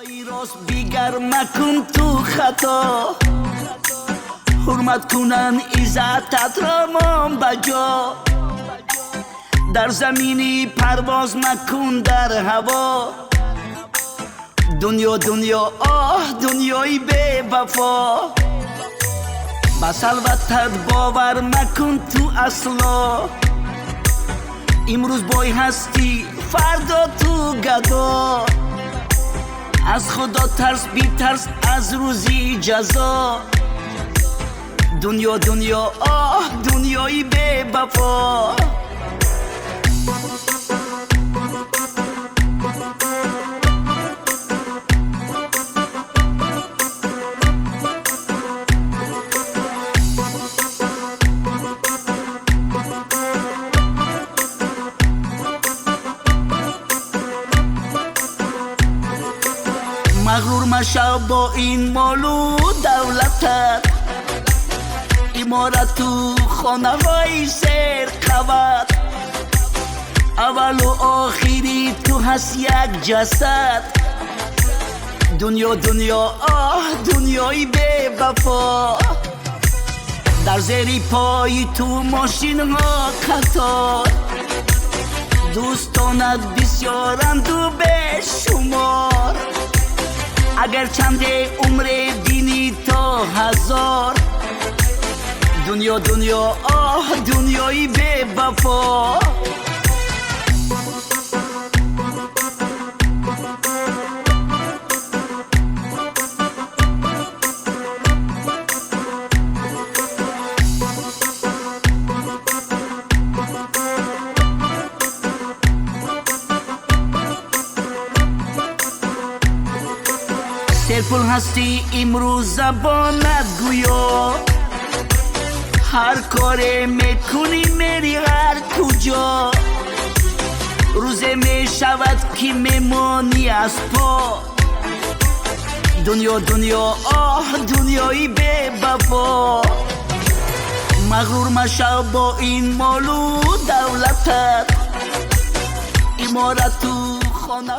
ای راست بیگر مکن تو خطا، حرمت کنن عزتت را مان بجا. در زمینی پرواز مکن در هوا، دنیا دنیا آه دنیای بی وفا. بس البته باور مکن تو اصلا، امروز بای هستی فردا تو گدا. از خدا ترس بی ترس از روزی جزا، دنیا دنیا آه دنیای بی وفا. مغرور مشو با این مال و دولتت، امارت تو خانه های سرقوت. اول و آخری تو هست یک جسد، دنیا دنیا آه دنیای بی وفا. در زیر پای تو ماشین ها قطار، دوستانت بسیارند و به شمار. اگر چند عمر دینی تا 1000، دنیا دنیا آه دنیای بی وفا. سرپل هستی امروز زبانت گویا، هر کار میکنی میری هر کجا. روزه میشود که میمانی از پا، دنیا دنیا آه دنیای بی وفا. مغرور مشو با این مال و دولتت، امارت تو خانه